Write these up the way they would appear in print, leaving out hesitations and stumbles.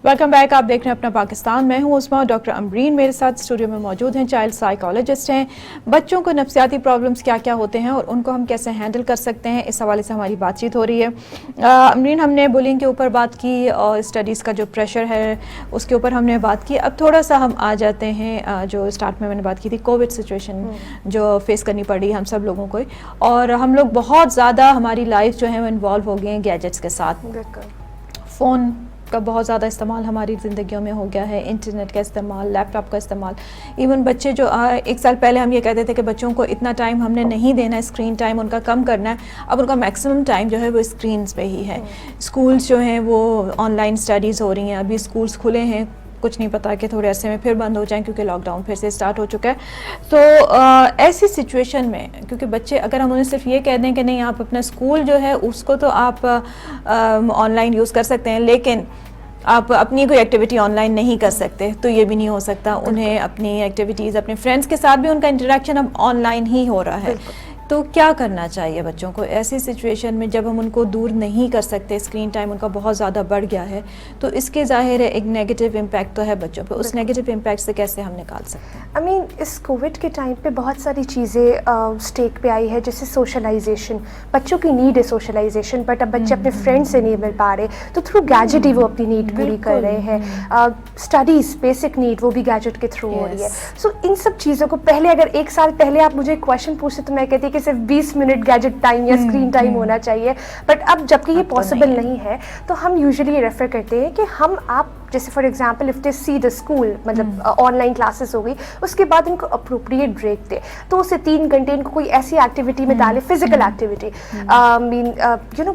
Welcome back. आप देख रहे हैं अपना पाकिस्तान। मैं हूं उस्मा। डॉक्टर अमरीन मेरे साथ स्टूडियो में मौजूद हैं, चाइल्ड साइकोलॉजिस्ट हैं। बच्चों को नफ्सियाती प्रॉब्लम्स क्या क्या होते हैं और उनको हम कैसे हैंडल कर सकते हैं, इस हवाले से हमारी बातचीत हो रही है। अमरीन, हमने बुलिंग के ऊपर बात की और स्टडीज़ का जो प्रेशर है उसके ऊपर हमने बात की। अब थोड़ा सा हम आ जाते हैं जो स्टार्ट में मैंने बात की थी, कोविड सिचुएशन जो फेस करनी पड़ी हम सब लोगों को, और हम लोग बहुत ज़्यादा हमारी लाइफ जो है वो इन्वॉल्व हो गए हैं गैजेट्स के साथ। फ़ोन का बहुत ज़्यादा इस्तेमाल हमारी ज़िंदगियों में हो गया है, इंटरनेट का इस्तेमाल, लैपटॉप का इस्तेमाल। इवन बच्चे जो एक साल पहले हम ये कहते थे कि बच्चों को इतना टाइम हमने नहीं देना है, स्क्रीन टाइम उनका कम करना है, अब उनका मैक्सिमम टाइम जो है वो स्क्रीन्स पे ही है। स्कूल्स जो हैं वो ऑनलाइन स्टडीज़ हो रही हैं, अभी स्कूल्स खुले हैं, कुछ नहीं पता कि थोड़े अरसे में फिर बंद हो जाएं क्योंकि लॉकडाउन फिर से स्टार्ट हो चुका है। तो ऐसी सिचुएशन में क्योंकि बच्चे, अगर हम उन्हें सिर्फ ये कह दें कि नहीं आप अपना स्कूल जो है उसको तो आप ऑनलाइन यूज़ कर सकते हैं, लेकिन आप अपनी कोई एक्टिविटी ऑनलाइन नहीं कर सकते, तो ये भी नहीं हो सकता। उन्हें अपनी एक्टिविटीज़, अपने फ्रेंड्स के साथ भी उनका इंटरेक्शन अब ऑनलाइन ही हो रहा है। तो क्या करना चाहिए बच्चों को ऐसी सिचुएशन में जब हम उनको दूर नहीं कर सकते, स्क्रीन टाइम उनका बहुत ज़्यादा बढ़ गया है, तो इसके ज़ाहिर है एक नेगेटिव इम्पैक्ट तो है बच्चों पे, उस नेगेटिव इम्पैक्ट से कैसे हम निकाल सकते हैं? I mean, इस कोविड के टाइम पे बहुत सारी चीज़ें स्टेक पे आई है, जैसे सोशलाइजेशन। बच्चों की नीड है सोशलाइजेशन, बट अब बच्चे अपने फ्रेंड से नहीं मिल पा रहे, तो थ्रू गैजेट ही वो अपनी नीड पूरी कर रहे हैं। स्टडीज़ बेसिक नीड वो भी गैजेट के थ्रू हो रही है। सो इन सब चीज़ों को पहले, अगर एक साल पहले आप मुझे क्वेश्चन पूछते तो मैं कहती कि सिर्फ 20 मिनट गैजेट टाइम या स्क्रीन टाइम होना चाहिए, बट अब जबकि ये पॉसिबल नहीं है, तो हम यूजुअली रेफर करते हैं कि हम आप जैसे for example if they see the school, मतलब ऑनलाइन क्लासेस हो गई, उसके बाद इनको अप्रोप्रिएट ब्रेक दे, 2 से 3 घंटे इनको कोई ऐसी एक्टिविटी में डाले, फिजिकल एक्टिविटी।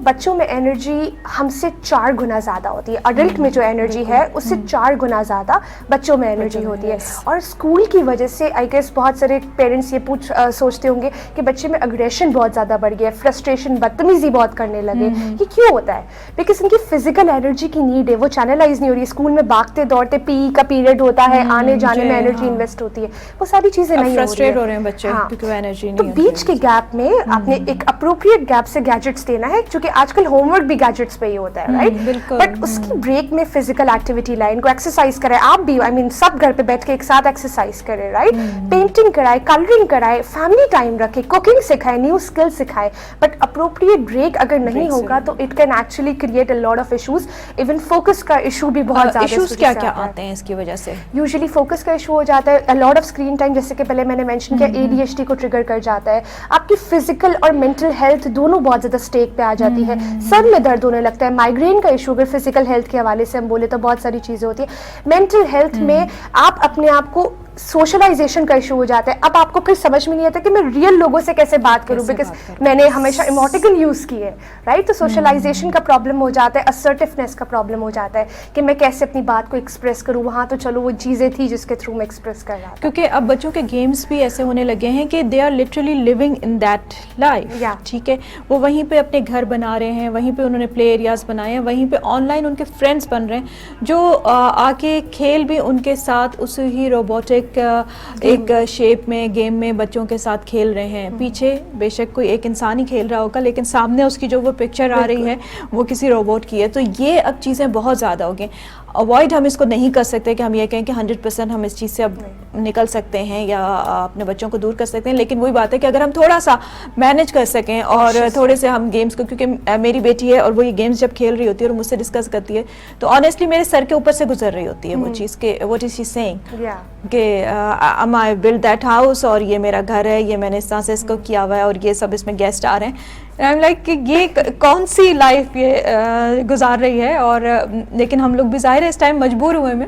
बच्चों में एनर्जी हमसे 4 गुना ज़्यादा होती है, अडल्ट में जो एनर्जी है उससे 4 गुना ज़्यादा बच्चों में एनर्जी होती है। और स्कूल की वजह से आई गेस बहुत सारे पेरेंट्स ये सोचते होंगे कि बच्चे में अग्रेशन बहुत ज़्यादा बढ़ गया, फ्रस्ट्रेशन, बदतमीजी बहुत करने लगे। ये क्यों होता है? बिकॉज इनकी फिजिकल एनर्जी की नीड है, वो चैनलाइज नहीं हो रही। स्कूल में भागते दौड़ते पीई का पीरियड होता है, आने जाने में एनर्जी इन्वेस्ट होती है, वो सारी चीजें नहीं हो रही है। फ्रस्ट्रेट हो रहे हैं बच्चे क्योंकि वो एनर्जी नहीं तो बीच के गैप में आपने एक अप्रोप्रिएट गैप से गैजेट्स देना है, क्योंकि आजकल होमवर्क भी गैजेट्स पे ही होता है, राइट? बट उसकी ब्रेक में फिजिकल एक्टिविटी लाए, इनको एक्सरसाइज कराए। आप भी सब घर पे बैठ के एक साथ एक्सरसाइज करें, राइट? पेंटिंग कराए, कलरिंग कराए, फैमिली टाइम रखे, कुकिंग सिखाए, न्यू स्किल सिखाए। बट अप्रोप्रिएट ब्रेक अगर नहीं होगा तो it can actually create a lot of issues. Even focus का इशू भी बहुत ज्यादा इश्यूज क्या क्या आते हैं इसकी वजह से? यूजुअली फोकस का इशू हो जाता है, a lot of screen time, जैसे कि पहले मैंने मेंशन किया, ADHD को ट्रिगर कर जाता है। आपकी फिजिकल और मेंटल हेल्थ दोनों बहुत ज्यादा स्टेक पे आ जाती है। सर में दर्द होने लगता है, माइग्रेन का इशू अगर फिजिकल हेल्थ के हवाले से हम बोले तो बहुत सारी चीजें होती है। मेंटल हेल्थ में आप अपने आप को, सोशलाइजेशन का इशू हो जाता है। अब आपको फिर समझ में नहीं आता कि मैं रियल लोगों से कैसे बात करूं, बिकॉज मैंने हमेशा इमोटिकन यूज की है, राइट? तो सोशलाइजेशन का प्रॉब्लम हो जाता है, असर्टिवनेस का प्रॉब्लम हो जाता है कि मैं कैसे अपनी बात को एक्सप्रेस करूं। वहां तो चलो वो चीजें थी जिसके थ्रू मैं एक्सप्रेस कर रहा था। क्योंकि अब बच्चों के गेम्स भी ऐसे होने लगे हैं कि they are literally living in that life, ठीक है? वो वहीं पे अपने घर बना रहे हैं, वहीं पे उन्होंने प्ले एरियाज बनाए हैं, वहीं पे ऑनलाइन उनके फ्रेंड्स बन रहे हैं जो आके खेल भी उनके साथ उस ही रोबोटिक एक शेप में, गेम में बच्चों के साथ खेल रहे हैं। पीछे बेशक कोई एक इंसान ही खेल रहा होगा, लेकिन सामने उसकी जो वो पिक्चर आ रही है वो किसी रोबोट की है। तो ये अब चीज़ें बहुत ज़्यादा हो गई। अवॉइड हम इसको नहीं कर सकते कि हम ये कहें कि 100% हम इस चीज़ से अब निकल सकते हैं या अपने बच्चों को दूर कर सकते हैं, लेकिन वही बात है कि अगर हम थोड़ा सा मैनेज कर सकें और थोड़े से हम गेम्स को, क्योंकि मेरी बेटी है और वो ये गेम्स जब खेल रही होती है और मुझसे डिस्कस करती है तो ऑनेस्टली मेरे सर के ऊपर से गुजर रही होती है वो चीज़ के, व्हाट इज शी सेइंग कि आई बिल्ड दैट हाउस, और ये मेरा घर है, ये मैंने इस तरह से इसको किया हुआ है और ये सब इसमें गेस्ट आ रहे हैं। आई एम लाइक कि ये कौन सी लाइफ ये गुजार रही है। और लेकिन हम लोग भी ज़ाहिर है इस टाइम मजबूर हुए में,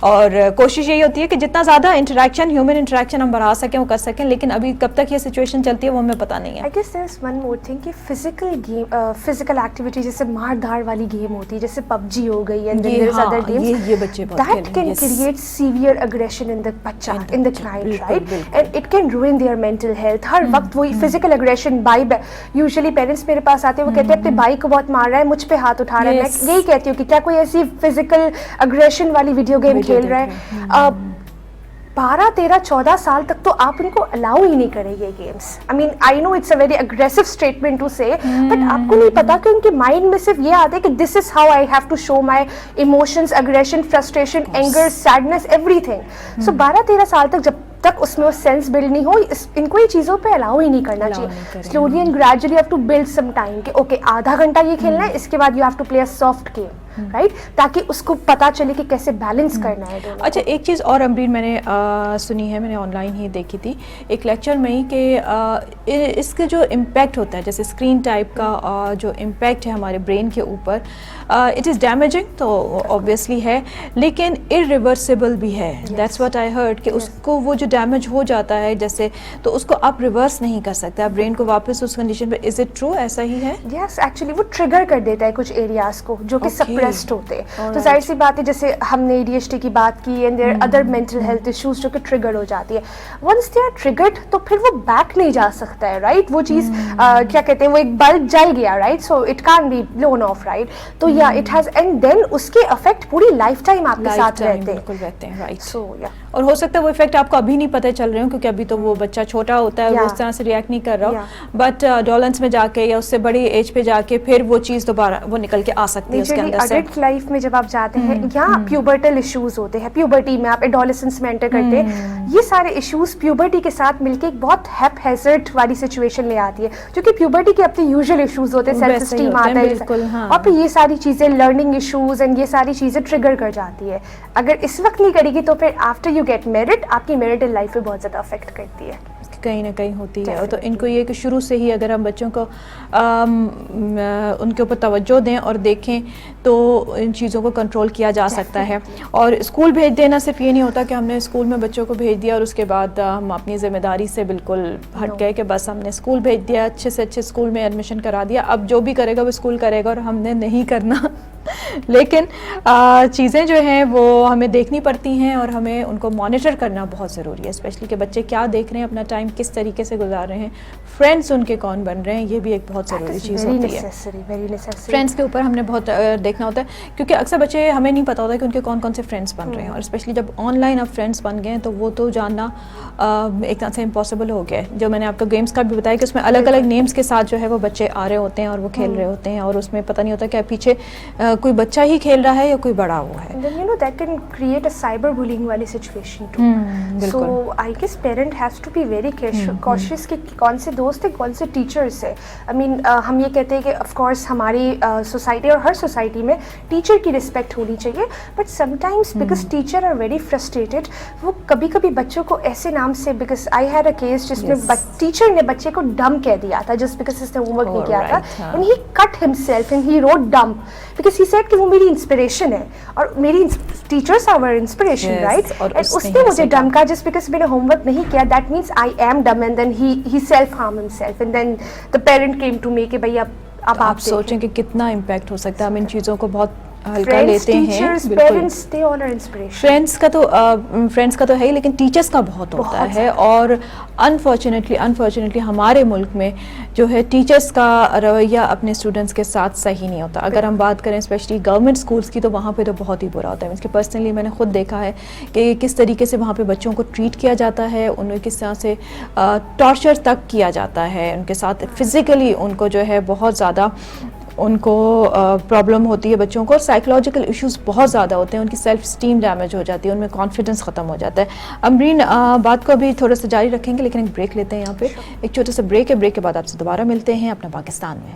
और कोशिश यही होती है कि जितना ज़्यादा इंटरेक्शन, ह्यूमन इंटरेक्शन हम बढ़ा सकें वो कर सकें, लेकिन अभी कब तक ये सिचुएशन चलती है वो हमें पता नहीं है। I guess there is one more thing कि फिजिकल एक्टिविटी, जैसे मार धाड़ वाली गेम होती है, जैसे PUBG हो गई and there is other games, ये बच्चे that can create severe aggression in the बच्चा, in the child, right? And it can ruin their mental health. हर वक्त वही physical aggression by usually parents मेरे पास आते हैं, वो कहते हैं अपने भाई को बहुत मार रहा है, मुझ पे हाथ उठा रहा है। मैं यही कहती हूँ कि क्या कोई ऐसी फिजिकल अग्रेशन वाली वीडियो गेम खेल रहा है? 12, 13, 14 साल तक तो आप उनको अलाउ ही नहीं करें ये games. I mean I know it's a very aggressive statement to say, but आपको नहीं पता कि उनके माइंड में सिर्फ ये आता है कि this is how I have to show my emotions, aggression, frustration, anger, sadness, everything. So 12, 13 साल तक जब तक उसमें वो सेंस बिल्ड नहीं हो, इनको ये चीज़ों पे अलाउ ही नहीं करना चाहिए. Slowly and gradually have to build some time कि ओके आधा घंटा ये खेलना है, इसके बाद you have to play a soft game, right, ताकि उसको पता चले कि कैसे बैलेंस करना है दोनों. अच्छा, एक चीज़ और अमरीन मैंने सुनी है, मैंने ऑनलाइन ही देखी थी एक लेक्चर में ही कि इसके जो इम्पैक्ट होता है, जैसे स्क्रीन टाइप का जो इम्पैक्ट है हमारे ब्रेन के ऊपर, इट इज़ डैमेजिंग तो ऑब्वियसली है, लेकिन इरिवर्सिबल भी है. दैट्स व्हाट आई हर्ड कि उसको वो जो डैमेज हो जाता है जैसे, तो उसको आप रिवर्स नहीं कर सकते, आप ब्रेन को वापस उस कंडीशन पे. इज इट ट्रू, ऐसा ही है? यस, एक्चुअली वो ट्रिगर कर देता है कुछ एरियाज को जो कि सप्रेस्ड होते हैं. तो जाहिर सी बात है, जैसे हमने ADHD की बात की and there other mental health issues जो कि ट्रिगर हो जाती है. वंस दे आर ट्रिगर्ड तो फिर वो बैक नहीं जा सकता है, राइट. वो चीज़ क्या कहते हैं, वो एक बल्ब जल गया, right, so it can't be blown of, right. तो या इट हैज, एंड देन उसके इफेक्ट पूरी लाइफ टाइम आपके साथ रहते हैं, राइट. सो या, और हो सकता है वो इफेक्ट आपको अभी नहीं पता चल रहे हो क्योंकि अभी तो वो बच्चा छोटा होता है और वो उस तरह से रिएक्ट नहीं कर रहा हो, बट एडोलेंस में जाके या उससे बड़ी एज पे जाके फिर वो चीज़ दोबारा वो निकल के आ सकती है उसके अंदर से. अडल्ट लाइफ में जब आप जाते हैं या प्यूबर्टल इश्यूज होते हैं, प्यूबर्टी में आप एडोलेसेंस में एंटर करते हैं, ये सारे इश्यूज प्यूबर्टी के साथ मिलके एक बहुत हैप हैजर्ड वाली सिचुएशन ले आती है, क्योंकि प्यूबर्टी के अपने यूजुअल इश्यूज होते हैं, सेल्फ स्टीम आता है, और फिर ये सारी चीज़ें, लर्निंग इश्यूज एंड ये सारी चीज़ें ट्रिगर कर जाती है. अगर इस वक्त नहीं करेगी तो फिर आफ्टर यू गेट मैरिड आपकी मैरिटल लाइफ पे बहुत ज़्यादा अफेक्ट करती है, कहीं ना कहीं होती है. और तो इनको ये कि शुरू से ही अगर हम बच्चों को उनके ऊपर तवज्जो दें और देखें तो इन चीज़ों को कंट्रोल किया जा सकता है. और स्कूल भेज देना सिर्फ ये नहीं होता कि हमने स्कूल में बच्चों को भेज दिया और उसके बाद हम अपनी ज़िम्मेदारी से बिल्कुल हट गए कि बस हमने स्कूल भेज दिया, अच्छे से अच्छे स्कूल में एडमिशन करा दिया, अब जो भी करेगा वो स्कूल करेगा और हमने नहीं करना. लेकिन चीज़ें जो हैं वो हमें देखनी पड़ती हैं और हमें उनको मॉनिटर करना बहुत ज़रूरी है, स्पेशली कि बच्चे क्या देख रहे हैं, अपना टाइम किस तरीके से गुजार रहे हैं, फ्रेंड्स उनके कौन बन रहे हैं, ये भी एक बहुत ज़रूरी चीज़ होती है. फ्रेंड्स के ऊपर हमने बहुत देखना होता है क्योंकि अक्सर बच्चे, हमें नहीं पता होता कि उनके कौन कौन से फ्रेंड्स बन रहे हैं, और स्पेशली जब ऑनलाइन अब फ्रेंड्स बन गए हैं तो वो तो जानना एक तरह से इम्पॉसिबल हो गया है. जो मैंने आपको गेम्स का भी बताया कि उसमें अलग अलग नेम्स के साथ जो है वो बच्चे आ रहे होते हैं और वो खेल रहे होते हैं, और उसमें पता नहीं होता कि पीछे कोई बच्चा ही खेल रहा है या कोई बड़ा हुआ है. Then you know that can create a cyberbullying वाली situation too. So I guess parent has to be very cautious कि कौन से दोस्त है, कौन से टीचर्स है. I mean हम ये कहते हैं कि of course हमारी सोसाइटी और हर सोसाइटी में टीचर की रिस्पेक्ट होनी चाहिए, but sometimes because teacher are very frustrated, वो कभी कभी बच्चों को ऐसे नाम से, because I had a case जिसमें टीचर ने बच्चे को डम कह दिया था just because उसने होमवर्क नहीं किया था, and he cut himself and he wrote dumb because he said कि वो मेरी इंस्पिरेशन है और मेरी teachers are our inspiration, right. And उसने मुझे डम कहा जस्ट बिकॉज मैंने होमवर्क नहीं किया, that means I am dumb, and then he self harm himself, and then the parent came to me कि भैया अब आप सोचें कि कितना इम्पैक्ट हो सकता है. हम इन चीज़ों को बहुत हल्का लेते हैं. फ्रेंड्स का तो है ही, लेकिन टीचर्स का बहुत होता है. और अनफॉर्चुनेटली हमारे मुल्क में जो है टीचर्स का रवैया अपने स्टूडेंट्स के साथ सही नहीं होता. अगर हम बात करें स्पेशली गवर्नमेंट स्कूल्स की तो वहाँ पे तो बहुत ही बुरा होता है. इसके पर्सनली मैंने खुद देखा है कि किस तरीके से वहाँ पे बच्चों को ट्रीट किया जाता है, उन्हें किस तरह से टॉर्चर तक किया जाता है, उनके साथ फिज़िकली उनको जो है बहुत ज़्यादा उनको प्रॉब्लम होती है बच्चों को, और साइकोलॉजिकल इश्यूज बहुत ज़्यादा होते हैं, उनकी सेल्फ स्टीम डैमेज हो जाती है, उनमें कॉन्फिडेंस ख़त्म हो जाता है. अमरीन बात को अभी थोड़ा सा जारी रखेंगे लेकिन एक ब्रेक लेते हैं यहाँ पे. एक छोटा सा ब्रेक है, ब्रेक के बाद आपसे दोबारा मिलते हैं अपना पाकिस्तान में.